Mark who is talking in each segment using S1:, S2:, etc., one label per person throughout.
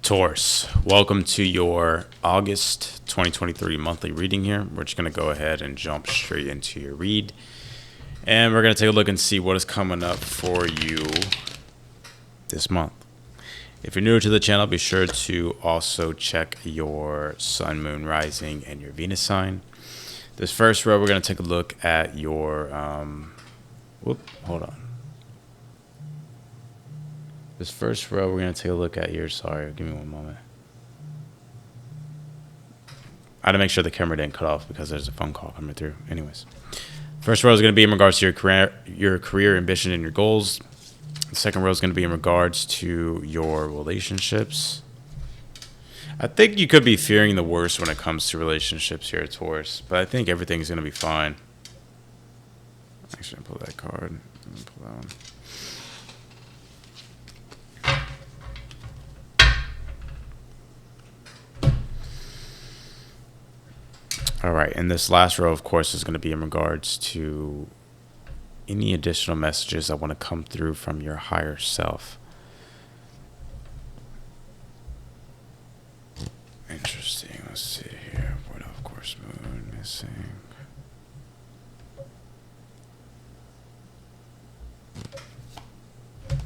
S1: Taurus, welcome to your August 2023 monthly reading here. We're just going to go ahead and jump straight into your read. And we're going to take a look and see what is coming up for you this month. If you're new to the channel, be sure to also check your sun, moon, rising, and your Venus sign. This first row, we're going to take a look at your, hold on. This first row, we're going to take a look at your, sorry, give me one moment. I had to make sure the camera didn't cut off because there's a phone call coming through. Anyways, first row is going to be in regards to your career ambition and your goals. The second row is going to be in regards to your relationships. I think you could be fearing the worst when it comes to relationships here, Taurus, but I think everything's going to be fine. Actually, pull that card. Pull that one. All right, and this last row, of course, is going to be in regards to any additional messages that want to come through from your higher self. Interesting. Let's see here. What, of course, moon missing.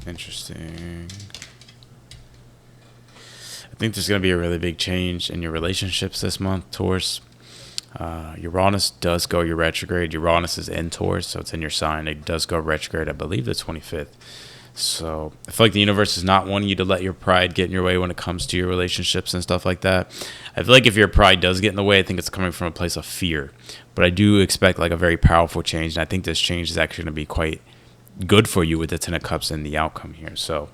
S1: Interesting. I think there's going to be a really big change in your relationships this month, Taurus. Uranus does go your retrograde. Uranus is in Taurus, so it's in your sign. It does go retrograde, I believe, the 25th. So I feel like the universe is not wanting you to let your pride get in your way when it comes to your relationships and stuff like that. I feel like if your pride does get in the way, I think it's coming from a place of fear. But I do expect like a very powerful change, and I think this change is actually going to be quite good for you with the Ten of Cups and the outcome here. So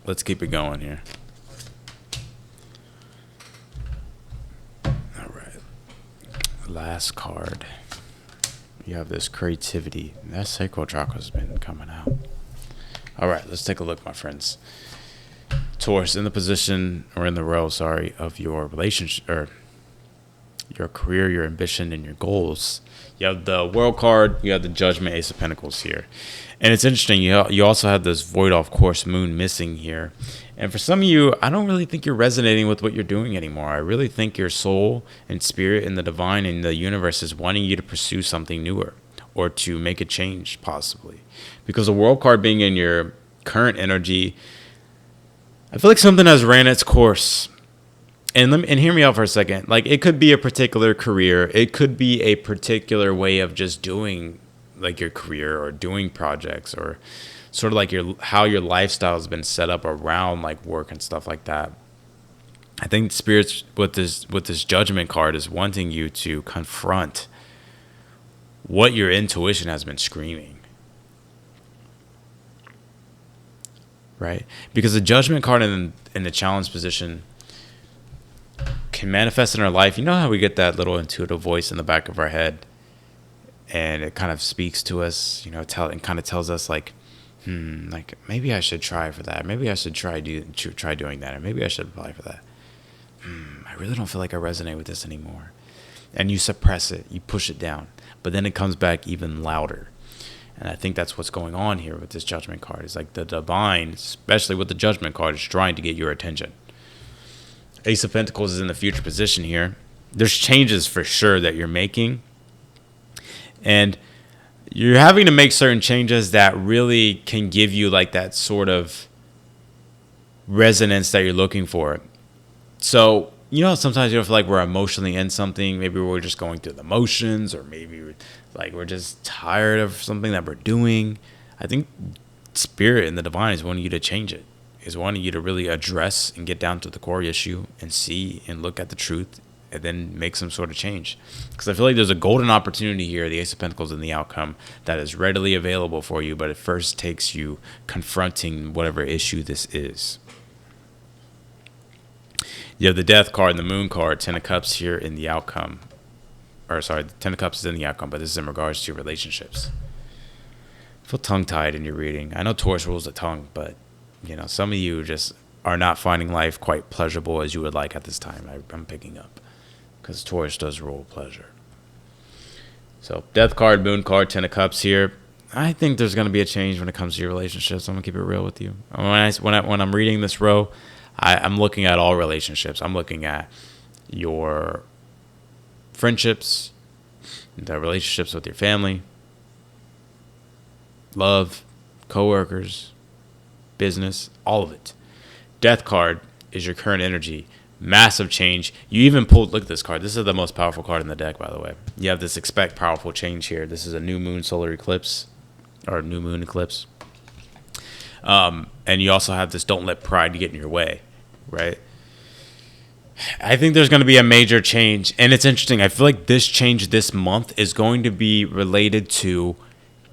S1: let's keep it going here. Last card, you have this creativity. That sacral chakra has been coming out. All right, let's take a look, my friends. Taurus, in the position, or in the row, sorry, of your relationship, or your career, your ambition, and your goals. You have the World card, you have the Judgment, Ace of Pentacles here. And it's interesting, you also have this void off course moon missing here. And for some of you, I don't really think you're resonating with what you're doing anymore. I really think your soul and spirit and the divine and the universe is wanting you to pursue something newer or to make a change possibly. Because the World card being in your current energy, I feel like something has ran its course. And hear me out for a second. Like, it could be a particular career. It could be a particular way of just doing like your career or doing projects, or sort of like how your lifestyle has been set up around like work and stuff like that. I think spirits with this Judgment card is wanting you to confront what your intuition has been screaming. Right? Because the Judgment card in the challenge position can manifest in our life. You know how we get that little intuitive voice in the back of our head, and it kind of speaks to us, you know, and kind of tells us like, like maybe I should try for that. Maybe I should try doing that, or maybe I should apply for that. I really don't feel like I resonate with this anymore. And you suppress it, you push it down, but then it comes back even louder. And I think that's what's going on here with this Judgment card. It's like the divine, especially with the Judgment card, is trying to get your attention. Ace of Pentacles is in the future position here. There's changes for sure that you're making. And you're having to make certain changes that really can give you like that sort of resonance that you're looking for. So, you know, sometimes you feel like we're emotionally in something. Maybe we're just going through the motions, or maybe we're just tired of something that we're doing. I think Spirit and the divine is wanting you to change it. Is wanting you to really address and get down to the core issue and see and look at the truth and then make some sort of change. Because I feel like there's a golden opportunity here, the Ace of Pentacles and the outcome, that is readily available for you, but it first takes you confronting whatever issue this is. You have the Death card and the Moon card, Ten of Cups here in the outcome. Or sorry, the Ten of Cups is in the outcome, but this is in regards to your relationships. I feel tongue-tied in your reading. I know Taurus rules the tongue, but you know, some of you just are not finding life quite pleasurable as you would like at this time. I'm picking up. Because Taurus does rule pleasure. So Death card, Moon card, Ten of Cups here. I think there's going to be a change when it comes to your relationships. I'm going to keep it real with you. When I'm reading this row, I'm looking at all relationships. I'm looking at your friendships, the relationships with your family, love, coworkers, business, all of it. Death card is your current energy. Massive change. You even pulled, look at this card. This is the most powerful card in the deck, by the way. You have this expect powerful change here. This is a new moon solar eclipse, or new moon eclipse. And you also have this don't let pride get in your way, right? I think there's going to be a major change. And it's interesting. I feel like this change this month is going to be related to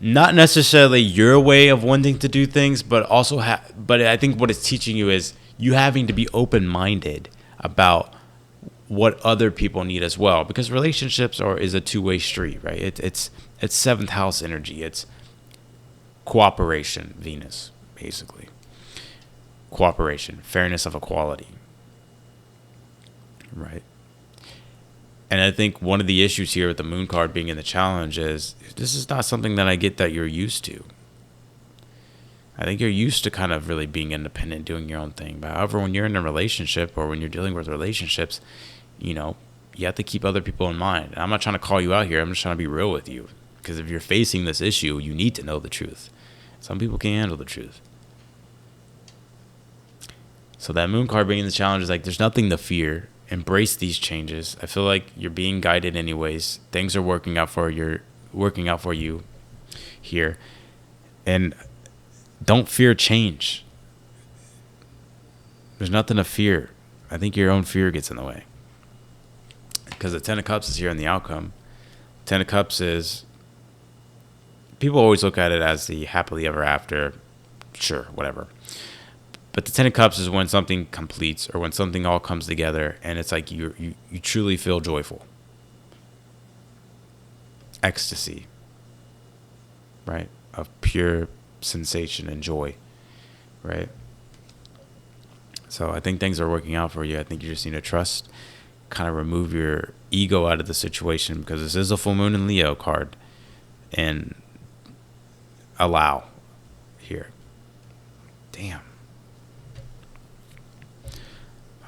S1: not necessarily your way of wanting to do things, but also but I think what it's teaching you is you having to be open-minded about what other people need as well, because relationships is a two-way street, right? It's seventh house energy. It's cooperation, Venus, basically. Cooperation, fairness of equality, right? And I think one of the issues here with the moon card being in the challenge is this is not something that I get that you're used to. I think you're used to kind of really being independent, doing your own thing. But however, when you're in a relationship or when you're dealing with relationships, you have to keep other people in mind. And I'm not trying to call you out here. I'm just trying to be real with you. Because if you're facing this issue, you need to know the truth. Some people can't handle the truth. So that moon card being in the challenge is like, there's nothing to fear. Embrace these changes. I feel like you're being guided anyways. Things are working out for you here. And don't fear change. There's nothing to fear. I think your own fear gets in the way. Because the Ten of Cups is here in the outcome. Ten of Cups is, people always look at it as the happily ever after. Sure, whatever. But the Ten of Cups is when something completes or when something all comes together and it's like you truly feel joyful. Ecstasy, right? Of pure sensation and joy, right? So I think things are working out for you. I think you just need to trust, kind of remove your ego out of the situation, because this is a full moon in Leo card, and allow here. Damn.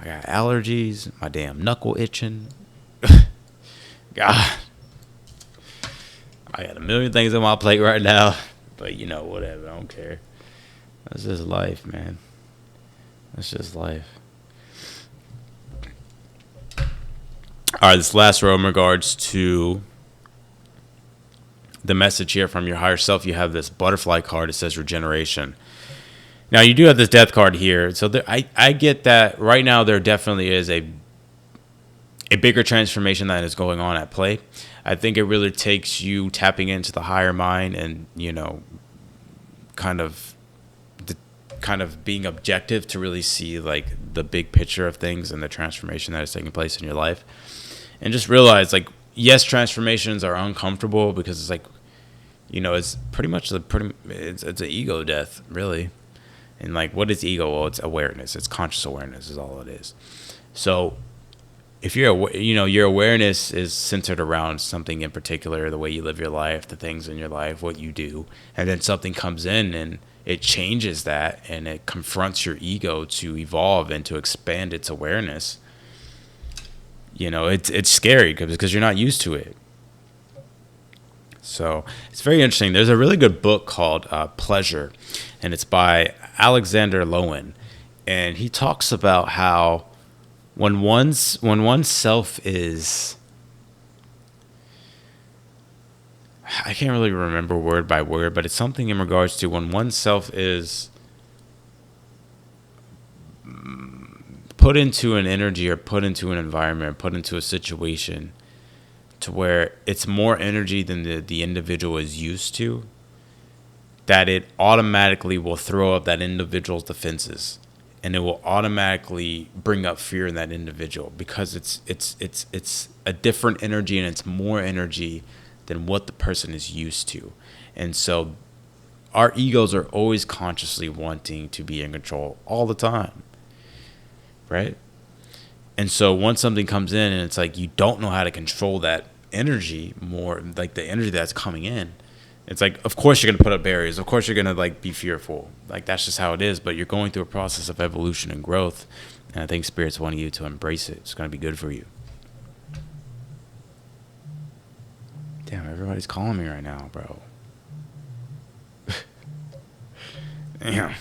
S1: I got allergies, my damn knuckle itching. God. I got a million things on my plate right now. But, whatever. I don't care. That's just life, man. That's just life. All right, this last row in regards to the message here from your higher self, you have this butterfly card. It says regeneration. Now, you do have this death card here. So I get that right now there definitely is a bigger transformation that is going on at play. I think it really takes you tapping into the higher mind and, kind of being objective to really see like the big picture of things and the transformation that is taking place in your life. And just realize, like, yes, transformations are uncomfortable because it's like, it's pretty much it's an ego death, really. And like, what is ego? Well, it's awareness. It's conscious awareness is all it is. So if you're, your awareness is centered around something in particular, the way you live your life, the things in your life, what you do, and then something comes in and it changes that and it confronts your ego to evolve and to expand its awareness. It's scary because you're not used to it. So it's very interesting. There's a really good book called Pleasure, and it's by Alexander Lowen, and he talks about how when oneself is, I can't really remember word by word, but it's something in regards to when oneself is put into an energy or put into an environment, or put into a situation to where it's more energy than the individual is used to, that it automatically will throw up that individual's defenses, and it will automatically bring up fear in that individual because it's a different energy and it's more energy than what the person is used to. And so our egos are always consciously wanting to be in control all the time, right? And so once something comes in and it's like you don't know how to control that energy more, like the energy that's coming in, It's like, of course you're gonna put up barriers. Of course you're gonna like be fearful. Like that's just how it is. But you're going through a process of evolution and growth, and I think Spirit's wanting you to embrace it. It's gonna be good for you. Damn, everybody's calling me right now, bro. Damn.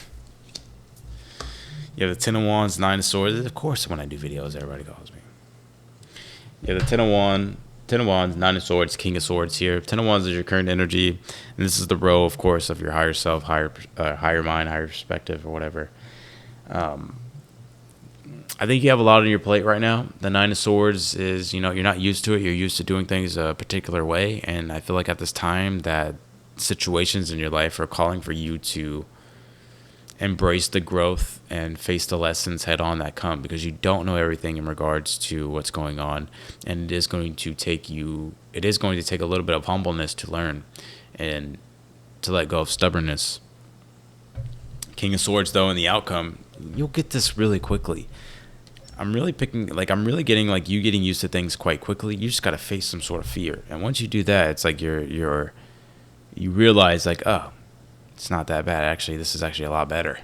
S1: You have the 10 of Wands, 9 of Swords. Of course, when I do videos, everybody calls me. You have the 10 of Wands, 9 of Swords, King of Swords here. 10 of Wands is your current energy, and this is the row, of course, of your higher self, higher mind, higher perspective, or whatever. I think you have a lot on your plate right now. The 9 of Swords is, you're not used to it. You're used to doing things a particular way, and I feel like at this time that situations in your life are calling for you to embrace the growth and face the lessons head on that come, because you don't know everything in regards to what's going on, and it is going to take a little bit of humbleness to learn and to let go of stubbornness. King of Swords, though, in the outcome, you'll get this really quickly. I'm really getting like you getting used to things quite quickly. You just got to face some sort of fear, and once you do that, it's like you realize like, oh, it's not that bad. Actually, this is actually a lot better.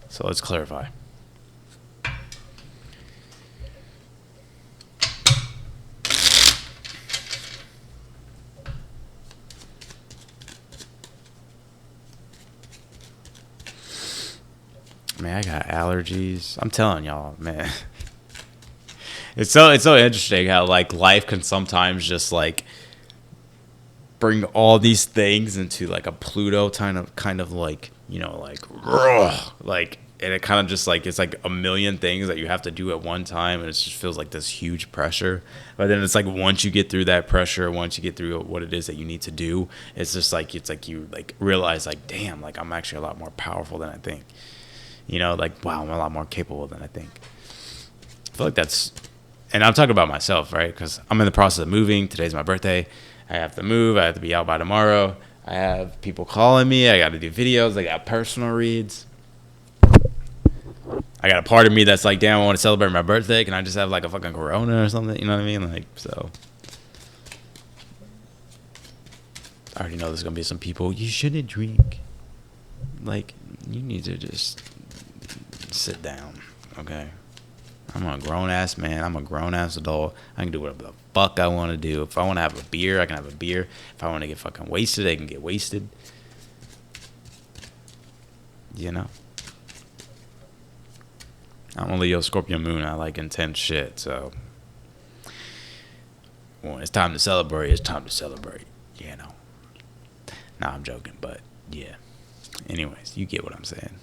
S1: So let's clarify. Man, I got allergies. I'm telling y'all, man. It's so interesting how like life can sometimes just like bring all these things into like a Pluto kind of like, like, and it kind of just like, it's like a million things that you have to do at one time, and it just feels like this huge pressure. But then it's like once you get through that pressure, once you get through what it is that you need to do, it's just like, it's like you like realize like, damn, like I'm actually a lot more powerful than I think. Like, wow, I'm a lot more capable than I think. I feel like that's, and I'm talking about myself, right? Because I'm in the process of moving. Today's my birthday. I have to move. I have to be out by tomorrow. I have people calling me. I got to do videos. I got personal reads. I got a part of me that's like, damn, I want to celebrate my birthday. Can I just have like a fucking Corona or something? You know what I mean? Like, so. I already know there's going to be some people, you shouldn't drink. Like, you need to just sit down, okay? I'm a grown-ass man. I'm a grown-ass adult. I can do whatever the fuck I want to do. If I want to have a beer, I can have a beer. If I want to get fucking wasted, I can get wasted. I'm a Leo Scorpio moon. I like intense shit, so when it's time to celebrate, it's time to celebrate, Nah, I'm joking, but yeah. Anyways, you get what I'm saying.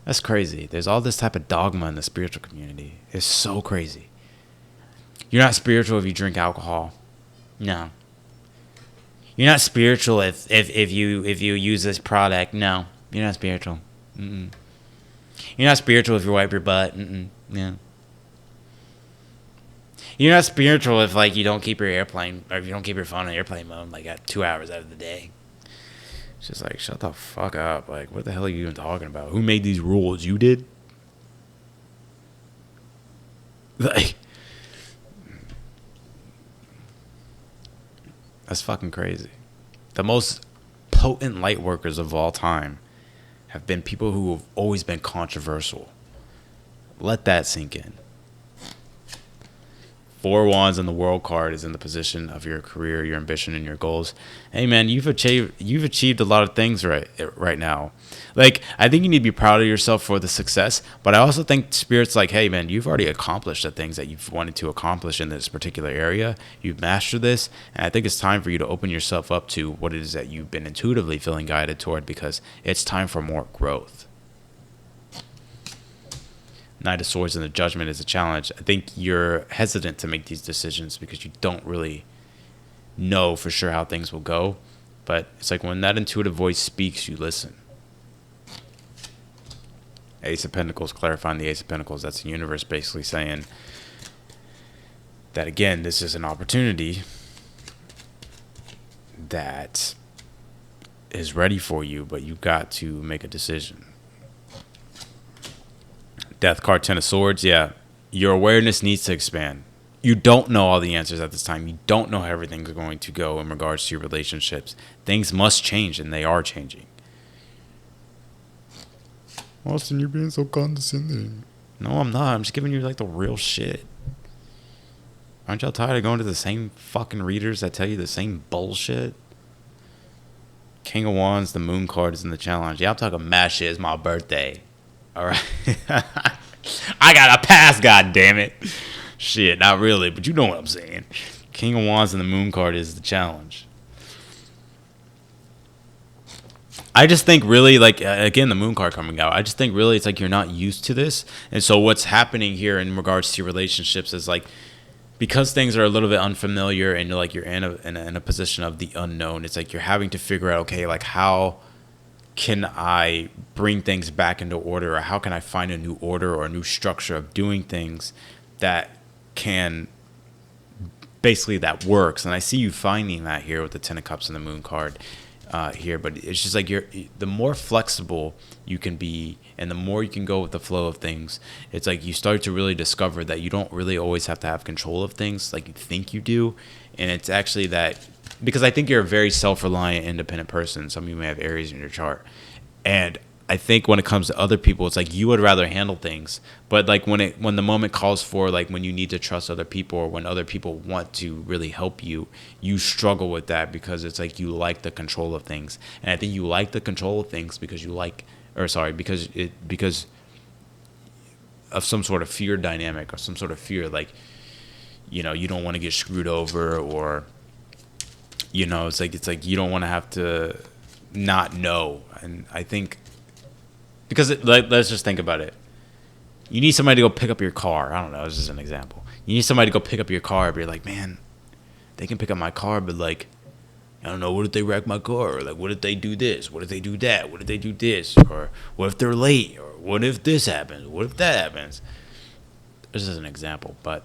S1: That's crazy. There's all this type of dogma in the spiritual community. It's so crazy. You're not spiritual if you drink alcohol. No. You're not spiritual if you use this product. No. You're not spiritual. Mm-mm. You're not spiritual if you wipe your butt. Mm-mm. Yeah. You're not spiritual if like you don't keep your airplane, or if you don't keep your phone on airplane mode like at 2 hours out of the day. It's just like, shut the fuck up. Like, what the hell are you even talking about? Who made these rules? You did? Like, that's fucking crazy. The most potent light workers of all time have been people who have always been controversial. Let that sink in. 4 Wands and the World card is in the position of your career, your ambition, and your goals. Hey, man, you've achieved a lot of things right now. Like, I think you need to be proud of yourself for the success, but I also think Spirit's like, hey, man, you've already accomplished the things that you've wanted to accomplish in this particular area. You've mastered this, and I think it's time for you to open yourself up to what it is that you've been intuitively feeling guided toward, because it's time for more growth. Knight of Swords and the Judgment is a challenge. I think you're hesitant to make these decisions because you don't really know for sure how things will go. But it's like when that intuitive voice speaks, you listen. Ace of Pentacles, clarifying the Ace of Pentacles. That's the universe basically saying that, again, this is an opportunity that is ready for you, but you've got to make a decision. Death card, 10 of Swords. Yeah, your awareness needs to expand. you don't know all the answers at this time. You don't know how everything's going to go in regards to your relationships. Things must change, and they are changing. Austin, you're being so condescending. No, I'm not. I'm just giving you like the real shit. Aren't y'all tired of going to the same fucking readers that tell you the same bullshit? King of Wands, the moon card is in the challenge. Yeah, I'm talking mad shit. It's my birthday. All right. I got a pass, goddammit. Shit, not really, but you know what I'm saying. King of Wands and the moon card is the challenge. I just think really, like, again, the moon card coming out, I just think really it's like you're not used to this. And so what's happening here in regards to relationships is like, because things are a little bit unfamiliar and you're in a position of the unknown, it's like you're having to figure out, okay, like how can I bring things back into order, or how can I find a new order or a new structure of doing things that can basically that works. And I see you finding that here with the Ten of Cups and the moon card here, but it's just like the more flexible you can be and the more you can go with the flow of things, it's like you start to really discover that you don't really always have to have control of things like you think you do. And it's actually that, because I think you're a very self-reliant, independent person. Some of you may have Aries in your chart, and I think when it comes to other people, it's like you would rather handle things, but like when the moment calls for, like when you need to trust other people or when other people want to really help you, you struggle with that because it's like you like the control of things. And I think you like the control of things because because of some sort of fear dynamic or some sort of fear, like, you don't want to get screwed over, or it's like you don't want to have to not know. And I think because let's just think about it. You need somebody to go pick up your car. I don't know. This is an example. You need somebody to go pick up your car, but you're like, man, they can pick up my car, but like, I don't know. What if they wreck my car? Or like, what if they do this? What if they do that? What if they do this? Or what if they're late? Or what if this happens? What if that happens? This is an example, but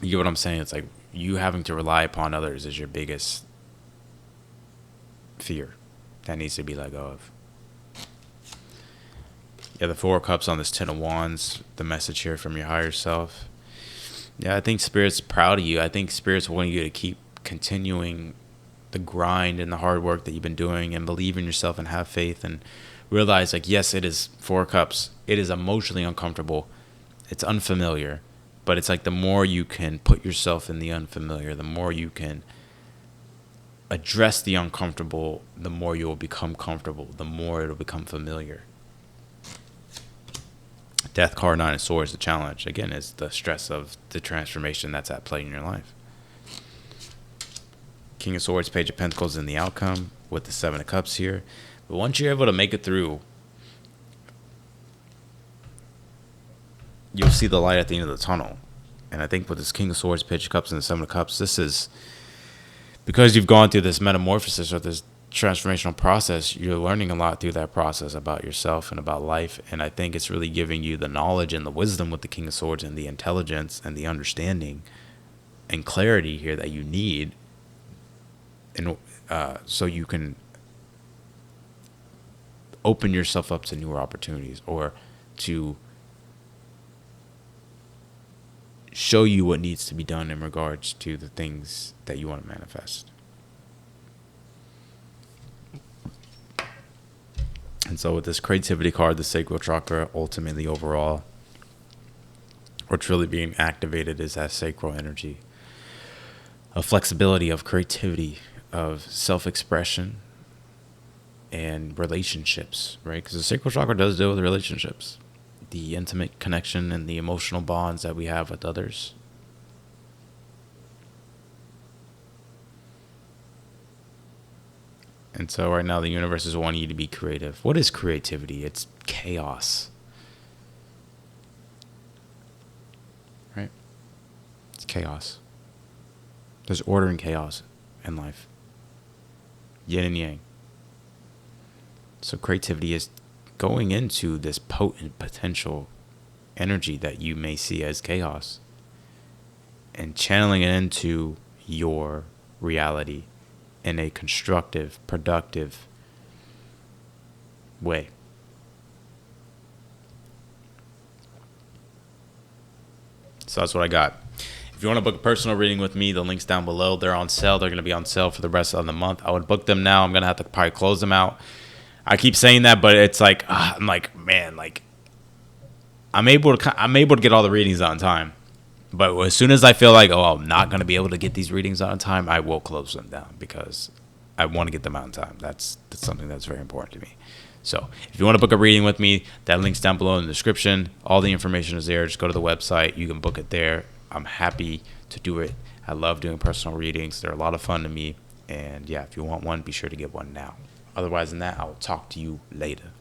S1: you get what I'm saying? It's like you having to rely upon others is your biggest fear that needs to be let go of. Yeah, the Four of Cups on this Ten of Wands, the message here from your higher self. Yeah, I think Spirit's proud of you. I think Spirit's wanting you to keep continuing the grind and the hard work that you've been doing, and believe in yourself and have faith and realize, like, yes, it is Four of Cups. It is emotionally uncomfortable. It's unfamiliar. But it's like the more you can put yourself in the unfamiliar, the more you can address the uncomfortable, the more you will become comfortable, the more it will become familiar. Death card, Nine of Swords, the challenge. Again, is the stress of the transformation that's at play in your life. King of Swords, Page of Pentacles in the outcome with the Seven of Cups here. But once you're able to make it through, you'll see the light at the end of the tunnel. And I think with this King of Swords, Page of Cups, and the Seven of Cups, this is because you've gone through this metamorphosis or this transformational process. You're learning a lot through that process about yourself and about life. And I think it's really giving you the knowledge and the wisdom with the King of Swords and the intelligence and the understanding and clarity here that you need, and so you can open yourself up to newer opportunities, or to show you what needs to be done in regards to the things that you want to manifest. And so with this creativity card, the sacral chakra, ultimately overall, what's really being activated is that sacral energy of flexibility, of creativity, of self-expression, and relationships, right? Because the sacral chakra does deal with relationships, the intimate connection and the emotional bonds that we have with others. And so right now the universe is wanting you to be creative. What is creativity? It's chaos, right? It's chaos. There's order and chaos in life. Yin and yang. So creativity is going into this potent potential energy that you may see as chaos and channeling it into your reality in a constructive, productive way. So that's what I got. If you want to book a personal reading with me, the link's down below. They're on sale. They're going to be on sale for the rest of the month. I would book them now. I'm going to have to probably close them out. I keep saying that, but it's like, I'm like, man, like, I'm able to get all the readings on time. But as soon as I feel like, oh, I'm not going to be able to get these readings on time, I will close them down because I want to get them out on time. That's something that's very important to me. So if you want to book a reading with me, that link's down below in the description. All the information is there. Just go to the website. You can book it there. I'm happy to do it. I love doing personal readings. They're a lot of fun to me. And yeah, if you want one, be sure to get one now. Otherwise than that, I will talk to you later.